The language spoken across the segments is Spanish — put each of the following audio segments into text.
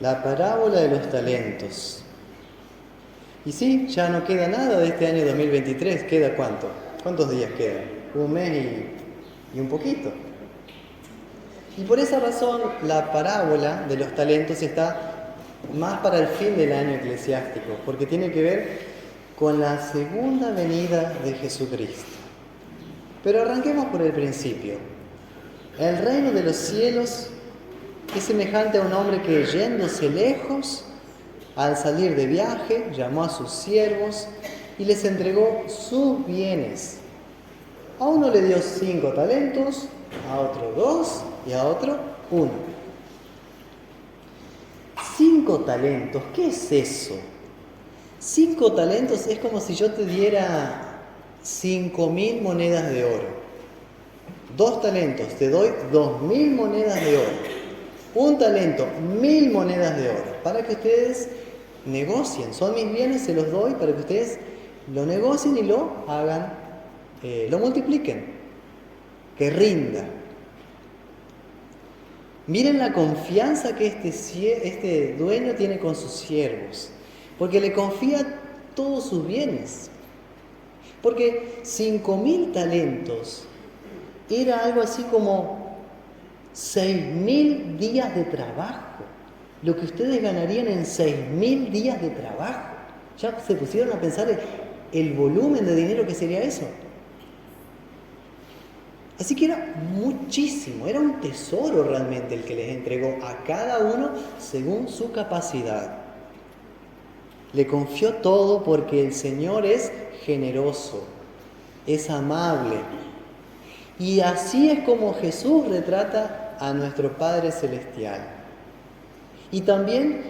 La parábola de los talentos. Y sí, ya no queda nada de este año 2023. ¿Queda cuánto? ¿Cuántos días quedan? Un mes y un poquito. Y por esa razón la parábola de los talentos está más para el fin del año eclesiástico, porque tiene que ver con la segunda venida de Jesucristo. Pero arranquemos por el principio. El reino de los cielos es semejante a un hombre que, yéndose lejos, al salir de viaje, llamó a sus siervos y les entregó sus bienes. A uno le dio 5 talentos, a otro 2 y a otro 1. 5 talentos, ¿qué es eso? 5 talentos es como si yo te diera 5.000 monedas de oro. 2 talentos, te doy 2.000 monedas de oro. Un talento, 1.000 monedas de oro, para que ustedes negocien. Son mis bienes, se los doy para que ustedes lo negocien y lo hagan, lo multipliquen, que rinda. Miren la confianza que este dueño tiene con sus siervos, porque le confía todos sus bienes. Porque 5.000 talentos era algo así como 6.000 días de trabajo. Lo que ustedes ganarían en 6.000 días de trabajo. ¿Ya se pusieron a pensar el volumen de dinero que sería eso? Así que era muchísimo, era un tesoro realmente el que les entregó a cada uno según su capacidad. Le confió todo porque el Señor es generoso, es amable. Y así es como Jesús retrata a nuestro Padre Celestial. Y también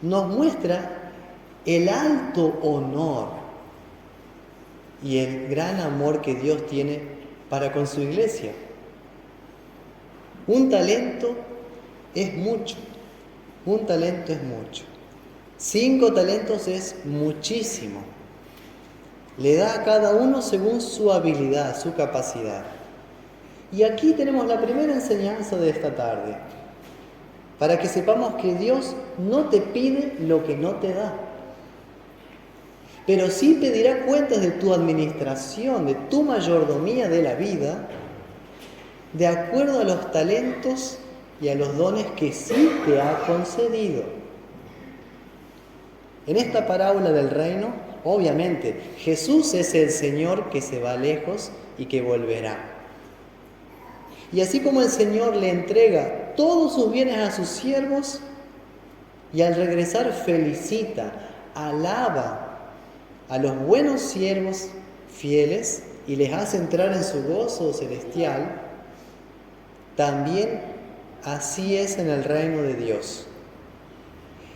nos muestra el alto honor y el gran amor que Dios tiene para con su iglesia. Un talento es mucho. Un talento es mucho. 5 talentos es muchísimo. Le da a cada uno según su habilidad, su capacidad. Y aquí tenemos la primera enseñanza de esta tarde, para que sepamos que Dios no te pide lo que no te da, pero sí pedirá cuentas de tu administración, de tu mayordomía de la vida, de acuerdo a los talentos y a los dones que sí te ha concedido. En esta parábola del reino, obviamente, Jesús es el Señor que se va lejos y que volverá. Y así como el Señor le entrega todos sus bienes a sus siervos y al regresar felicita, alaba a los buenos siervos fieles y les hace entrar en su gozo celestial, también así es en el reino de Dios.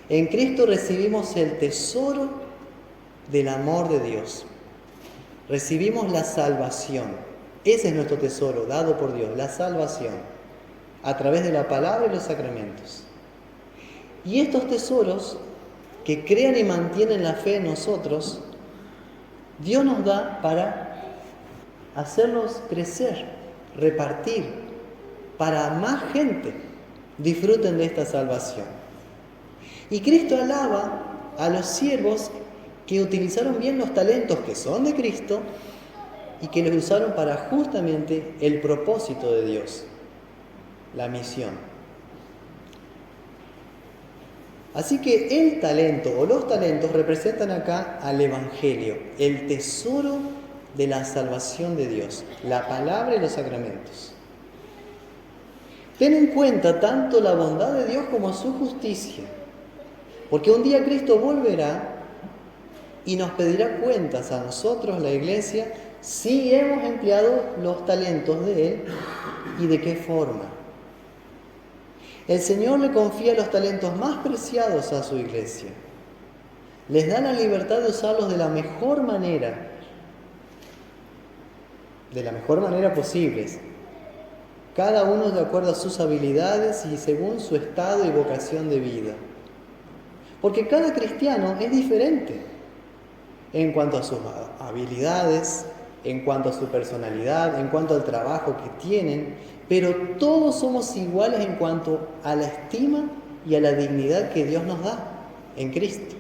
En Cristo recibimos el tesoro del amor de Dios. Recibimos la salvación. Ese es nuestro tesoro dado por Dios, la salvación, a través de la palabra y los sacramentos. Y estos tesoros que crean y mantienen la fe en nosotros, Dios nos da para hacerlos crecer, repartir, para más gente disfruten de esta salvación. Y Cristo alaba a los siervos que utilizaron bien los talentos que son de Cristo y que los usaron para justamente el propósito de Dios, la misión. Así que el talento o los talentos representan acá al Evangelio, el tesoro de la salvación de Dios, la palabra y los sacramentos. Ten en cuenta tanto la bondad de Dios como su justicia, porque un día Cristo volverá y nos pedirá cuentas a nosotros, la iglesia, si hemos empleado los talentos de Él y de qué forma. El Señor le confía los talentos más preciados a su iglesia. Les da la libertad de usarlos de la mejor manera posible. Cada uno de acuerdo a sus habilidades y según su estado y vocación de vida. Porque cada cristiano es diferente en cuanto a sus habilidades, en cuanto a su personalidad, en cuanto al trabajo que tienen, pero todos somos iguales en cuanto a la estima y a la dignidad que Dios nos da en Cristo,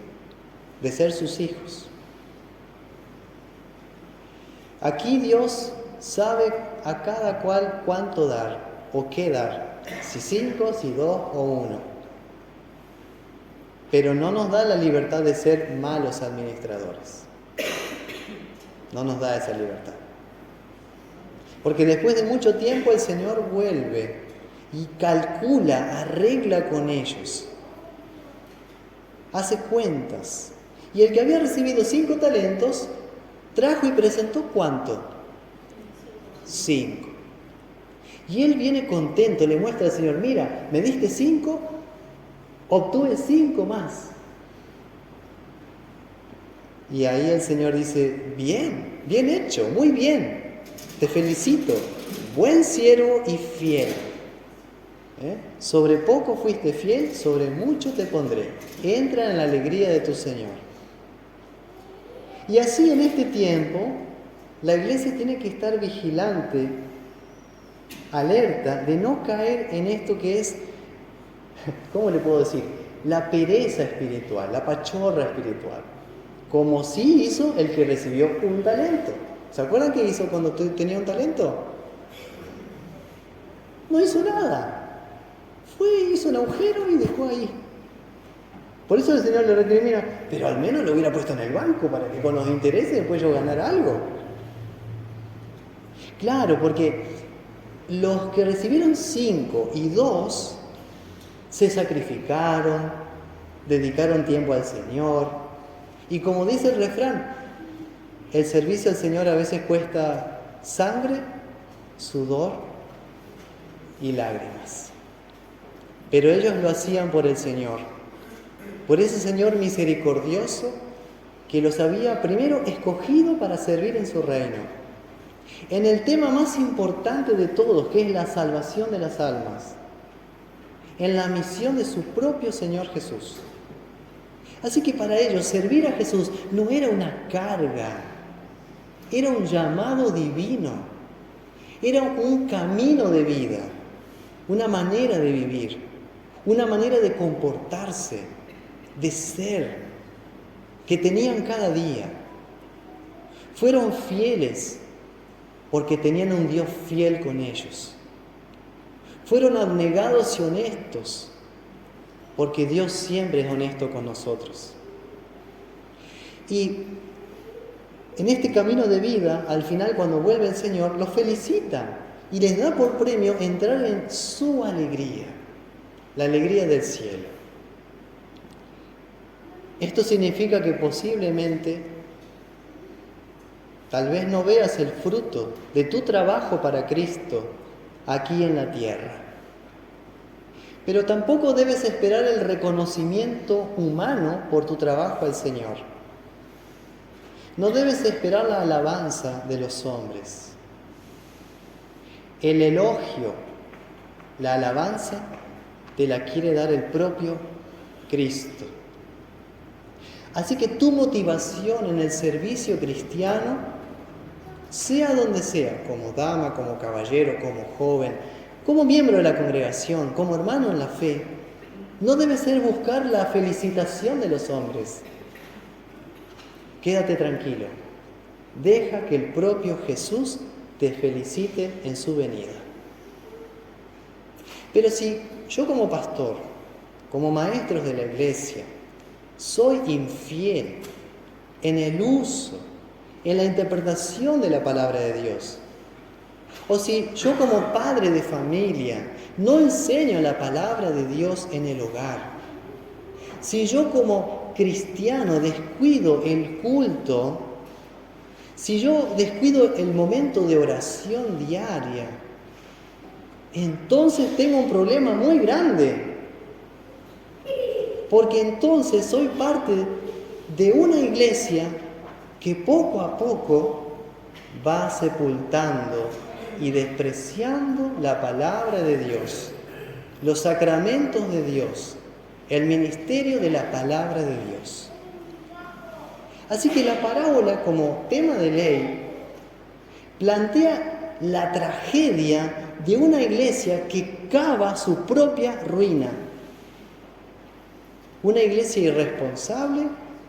de ser sus hijos. Aquí Dios sabe a cada cual cuánto dar o qué dar, si 5, si 2 o 1. Pero no nos da la libertad de ser malos administradores. No nos da esa libertad. Porque después de mucho tiempo el Señor vuelve y calcula, arregla con ellos. Hace cuentas. Y el que había recibido 5 talentos, trajo y presentó ¿cuánto? 5. Y él viene contento, le muestra al Señor, mira, me diste 5, obtuve 5 más. Y ahí el Señor dice, bien, bien hecho, muy bien, te felicito, buen siervo y fiel. Sobre poco fuiste fiel, sobre mucho te pondré. Entra en la alegría de tu Señor. Y así en este tiempo, la iglesia tiene que estar vigilante, alerta, de no caer en esto que es, ¿cómo le puedo decir? La pereza espiritual, la pachorra espiritual. Como sí hizo el que recibió un talento. ¿Se acuerdan qué hizo cuando tenía un talento? No hizo nada. Hizo un agujero y dejó ahí. Por eso el Señor le recrimina, pero al menos lo hubiera puesto en el banco para que con los intereses después yo ganara algo. Claro, porque los que recibieron 5 y 2 se sacrificaron, dedicaron tiempo al Señor. Y como dice el refrán, el servicio al Señor a veces cuesta sangre, sudor y lágrimas. Pero ellos lo hacían por el Señor. Por ese Señor misericordioso que los había primero escogido para servir en su reino. En el tema más importante de todos, que es la salvación de las almas. En la misión de su propio Señor Jesús. Así que para ellos servir a Jesús no era una carga, era un llamado divino, era un camino de vida, una manera de vivir, una manera de comportarse, de ser, que tenían cada día. Fueron fieles porque tenían un Dios fiel con ellos. Fueron abnegados y honestos porque Dios siempre es honesto con nosotros. Y en este camino de vida, al final cuando vuelve el Señor, los felicita y les da por premio entrar en su alegría, la alegría del cielo. Esto significa que posiblemente, tal vez no veas el fruto de tu trabajo para Cristo aquí en la tierra. Pero tampoco debes esperar el reconocimiento humano por tu trabajo al Señor. No debes esperar la alabanza de los hombres. El elogio, la alabanza, te la quiere dar el propio Cristo. Así que tu motivación en el servicio cristiano, sea donde sea, como dama, como caballero, como joven, como miembro de la congregación, como hermano en la fe, no debe ser buscar la felicitación de los hombres. Quédate tranquilo. Deja que el propio Jesús te felicite en su venida. Pero si yo como pastor, como maestros de la iglesia, soy infiel en el uso, en la interpretación de la palabra de Dios, o si yo como padre de familia no enseño la palabra de Dios en el hogar, si yo como cristiano descuido el culto, si yo descuido el momento de oración diaria, entonces tengo un problema muy grande. Porque entonces soy parte de una iglesia que poco a poco va sepultando y despreciando la palabra de Dios, los sacramentos de Dios, el ministerio de la palabra de Dios. Así que la parábola como tema de ley plantea la tragedia de una iglesia que cava su propia ruina. Una iglesia irresponsable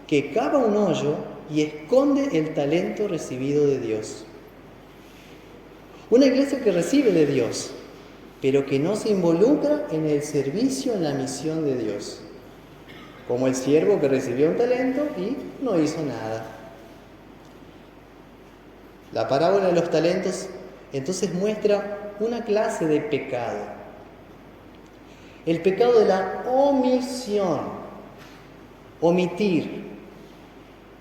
que cava un hoyo y esconde el talento recibido de Dios. Una iglesia que recibe de Dios, pero que no se involucra en el servicio, en la misión de Dios. Como el siervo que recibió un talento y no hizo nada. La parábola de los talentos entonces muestra una clase de pecado. El pecado de la omisión, omitir.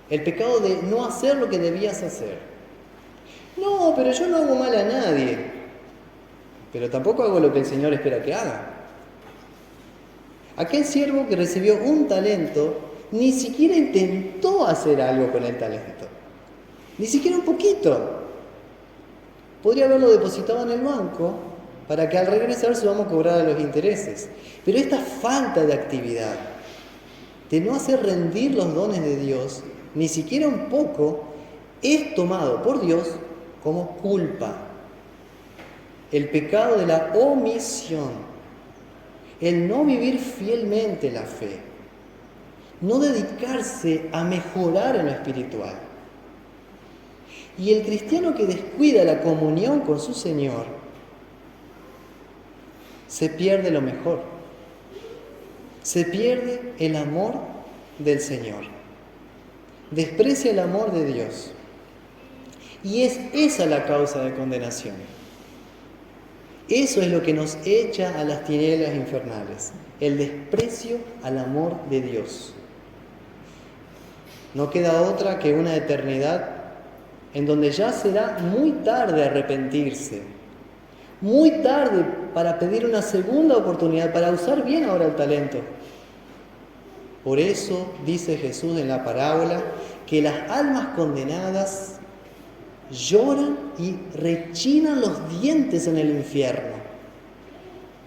El pecado de no hacer lo que debías hacer. No, pero yo no hago mal a nadie. Pero tampoco hago lo que el Señor espera que haga. Aquel siervo que recibió un talento ni siquiera intentó hacer algo con el talento. Ni siquiera un poquito. Podría haberlo depositado en el banco para que al regresar su amo cobrara los intereses. Pero esta falta de actividad, de no hacer rendir los dones de Dios, ni siquiera un poco, es tomado por Dios como culpa. El pecado de la omisión, el no vivir fielmente la fe, no dedicarse a mejorar en lo espiritual. Y el cristiano que descuida la comunión con su Señor, se pierde lo mejor. Se pierde el amor del Señor. Desprecia el amor de Dios. Y es esa la causa de condenación. Eso es lo que nos echa a las tinieblas infernales. El desprecio al amor de Dios. No queda otra que una eternidad en donde ya será muy tarde arrepentirse. Muy tarde para pedir una segunda oportunidad, para usar bien ahora el talento. Por eso dice Jesús en la parábola que las almas condenadas lloran y rechinan los dientes en el infierno,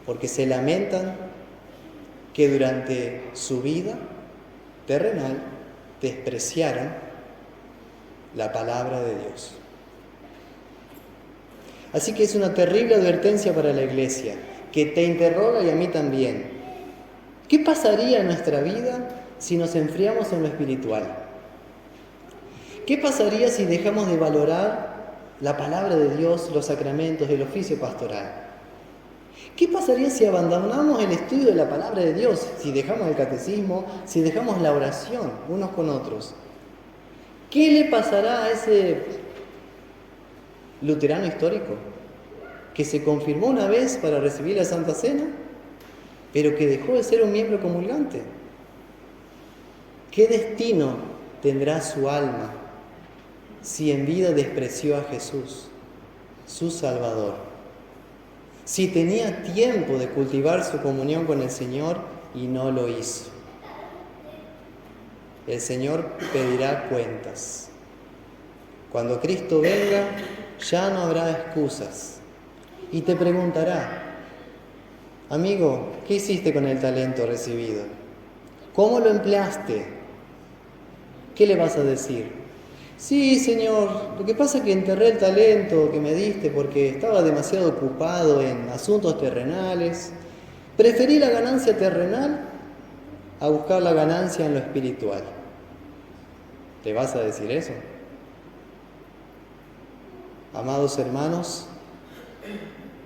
porque se lamentan que durante su vida terrenal despreciaron la palabra de Dios. Así que es una terrible advertencia para la iglesia, que te interroga y a mí también. ¿Qué pasaría en nuestra vida si nos enfriamos en lo espiritual? ¿Qué pasaría si dejamos de valorar la palabra de Dios, los sacramentos, el oficio pastoral? ¿Qué pasaría si abandonamos el estudio de la palabra de Dios, si dejamos el catecismo, si dejamos la oración unos con otros? ¿Qué le pasará a ese luterano histórico que se confirmó una vez para recibir la Santa Cena, pero que dejó de ser un miembro comulgante? ¿Qué destino tendrá su alma si en vida despreció a Jesús, su Salvador? Si tenía tiempo de cultivar su comunión con el Señor y no lo hizo. El Señor pedirá cuentas. Cuando Cristo venga, ya no habrá excusas. Y te preguntará: amigo, ¿qué hiciste con el talento recibido? ¿Cómo lo empleaste? ¿Qué le vas a decir? Sí, Señor, lo que pasa es que enterré el talento que me diste porque estaba demasiado ocupado en asuntos terrenales. Preferí la ganancia terrenal a buscar la ganancia en lo espiritual. ¿Te vas a decir eso? Amados hermanos,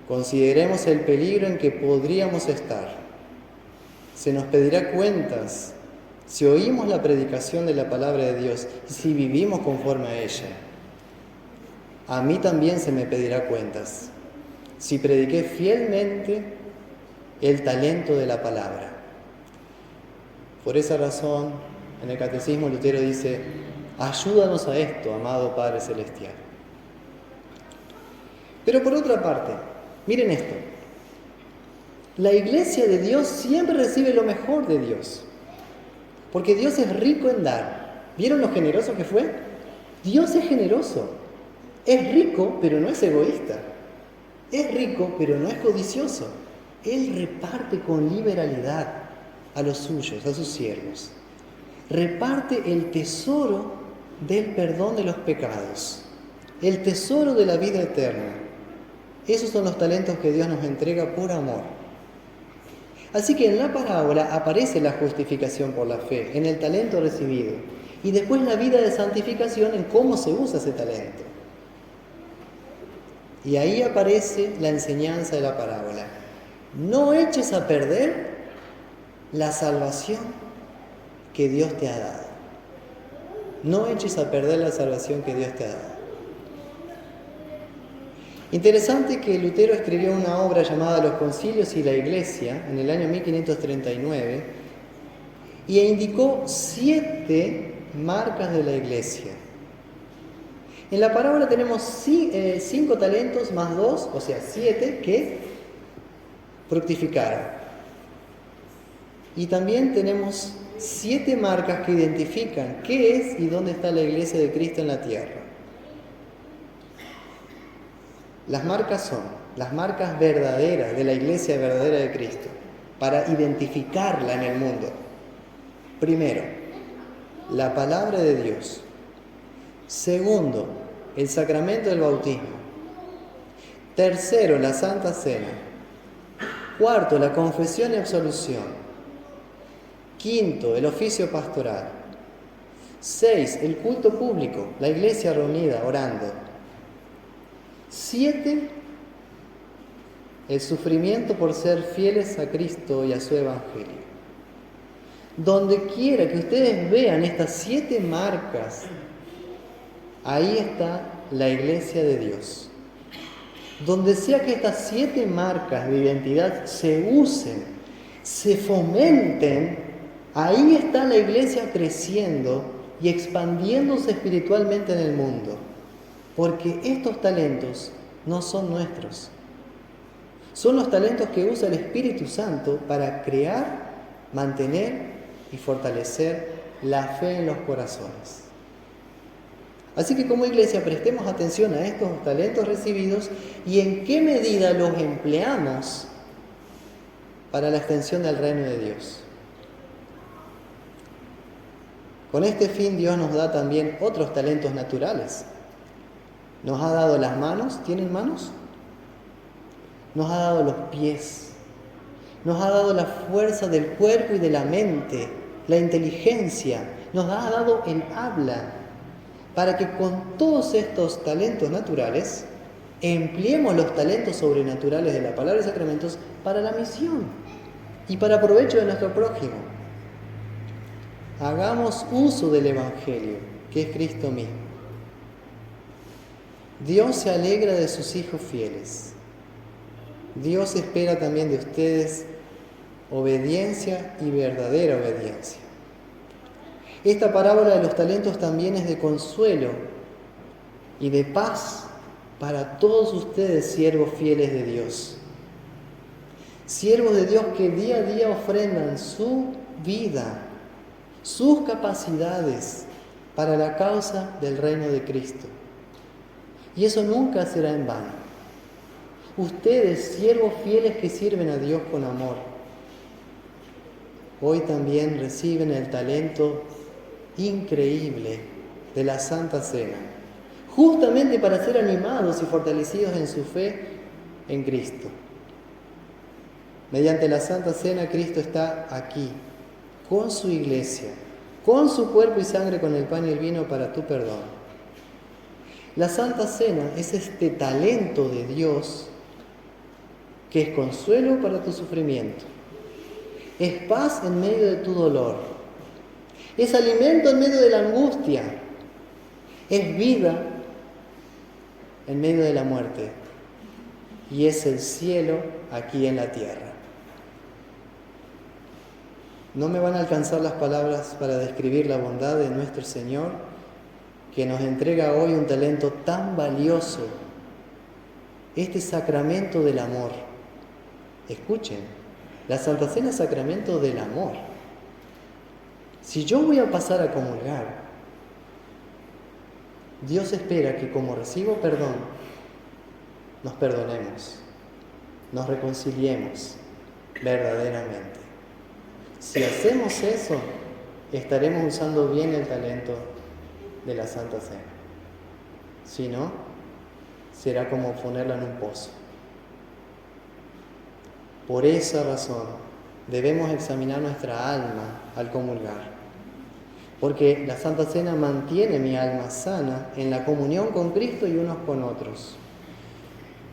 consideremos el peligro en que podríamos estar. Se nos pedirá cuentas si oímos la predicación de la palabra de Dios y si vivimos conforme a ella. A mí también se me pedirá cuentas si prediqué fielmente el talento de la palabra. Por esa razón, en el Catecismo Lutero dice: ayúdanos a esto, amado Padre Celestial. Pero por otra parte, miren esto. La iglesia de Dios siempre recibe lo mejor de Dios, porque Dios es rico en dar. ¿Vieron lo generoso que fue? Dios es generoso. Es rico, pero no es egoísta. Es rico, pero no es codicioso. Él reparte con liberalidad a los suyos, a sus siervos. Reparte el tesoro del perdón de los pecados, el tesoro de la vida eterna. Esos son los talentos que Dios nos entrega por amor. Así que en la parábola aparece la justificación por la fe, en el talento recibido, y después la vida de santificación en cómo se usa ese talento. Y ahí aparece la enseñanza de la parábola. No eches a perder la salvación que Dios te ha dado. No eches a perder la salvación que Dios te ha dado. Interesante que Lutero escribió una obra llamada Los Concilios y la Iglesia en el año 1539 y indicó 7 marcas de la Iglesia. En la parábola tenemos 5 talentos más 2, o sea, 7 que fructificaron. Y también tenemos 7 marcas que identifican qué es y dónde está la Iglesia de Cristo en la tierra. Las marcas son las marcas verdaderas de la Iglesia verdadera de Cristo, para identificarla en el mundo. Primero, la palabra de Dios. Segundo, el sacramento del bautismo. Tercero, la Santa Cena. Cuarto, la confesión y absolución. Quinto, el oficio pastoral. 6, el culto público, la iglesia reunida orando. 7, el sufrimiento por ser fieles a Cristo y a su Evangelio. Donde quiera que ustedes vean estas 7 marcas, ahí está la iglesia de Dios. Donde sea que estas 7 marcas de identidad se usen, se fomenten, ahí está la iglesia creciendo y expandiéndose espiritualmente en el mundo. Porque estos talentos no son nuestros. Son los talentos que usa el Espíritu Santo para crear, mantener y fortalecer la fe en los corazones. Así que como iglesia prestemos atención a estos talentos recibidos y en qué medida los empleamos para la extensión del reino de Dios. Con este fin Dios nos da también otros talentos naturales. Nos ha dado las manos, ¿tienen manos? Nos ha dado los pies, nos ha dado la fuerza del cuerpo y de la mente, la inteligencia, nos ha dado el habla, para que con todos estos talentos naturales empleemos los talentos sobrenaturales de la palabra y sacramentos para la misión y para provecho de nuestro prójimo. Hagamos uso del Evangelio, que es Cristo mismo. Dios se alegra de sus hijos fieles. Dios espera también de ustedes obediencia y verdadera obediencia. Esta parábola de los talentos también es de consuelo y de paz para todos ustedes, siervos fieles de Dios. Siervos de Dios que día a día ofrendan su vida, sus capacidades para la causa del reino de Cristo. Y eso nunca será en vano. Ustedes, siervos fieles que sirven a Dios con amor, hoy también reciben el talento increíble de la Santa Cena, justamente para ser animados y fortalecidos en su fe en Cristo. Mediante la Santa Cena, Cristo está aquí, con su iglesia, con su cuerpo y sangre, con el pan y el vino para tu perdón. La Santa Cena es este talento de Dios que es consuelo para tu sufrimiento, es paz en medio de tu dolor, es alimento en medio de la angustia, es vida en medio de la muerte y es el cielo aquí en la tierra. No me van a alcanzar las palabras para describir la bondad de nuestro Señor, que nos entrega hoy un talento tan valioso, este sacramento del amor. Escuchen, la Santa Cena es sacramento del amor. Si yo voy a pasar a comulgar, Dios espera que como recibo perdón, nos perdonemos, nos reconciliemos verdaderamente. Si hacemos eso, estaremos usando bien el talento de la Santa Cena. Si no, será como ponerla en un pozo. Por esa razón, debemos examinar nuestra alma al comulgar, porque la Santa Cena mantiene mi alma sana en la comunión con Cristo y unos con otros.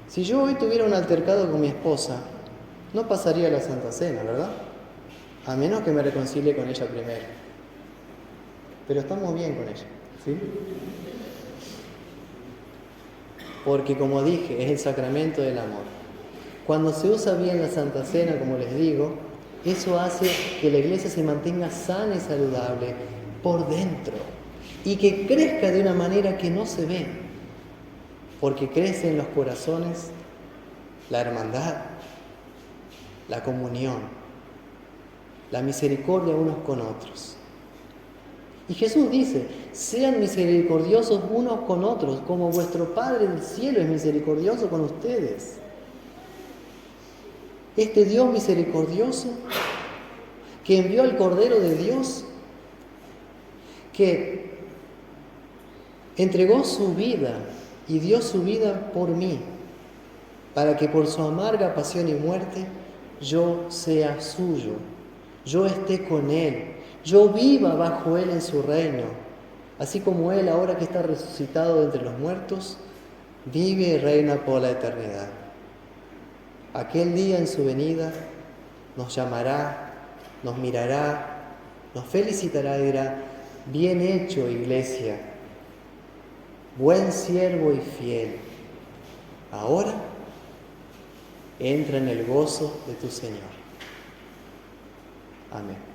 Si yo hoy tuviera un altercado con mi esposa, no pasaría la Santa Cena, ¿verdad? A menos que me reconcilie con ella primero. Pero estamos bien con ella, ¿sí? Porque, como dije, es el sacramento del amor. Cuando se usa bien la Santa Cena, como les digo, eso hace que la Iglesia se mantenga sana y saludable por dentro y que crezca de una manera que no se ve, porque crece en los corazones la hermandad, la comunión, la misericordia unos con otros. Y Jesús dice: sean misericordiosos unos con otros, como vuestro Padre del cielo es misericordioso con ustedes. Este Dios misericordioso, que envió al Cordero de Dios, que entregó su vida y dio su vida por mí, para que por su amarga pasión y muerte yo sea suyo, yo esté con Él, yo viva bajo Él en su reino, así como Él, ahora que está resucitado de entre los muertos, vive y reina por la eternidad. Aquel día en su venida nos llamará, nos mirará, nos felicitará y dirá: bien hecho, Iglesia, buen siervo y fiel. Ahora entra en el gozo de tu Señor. Amén.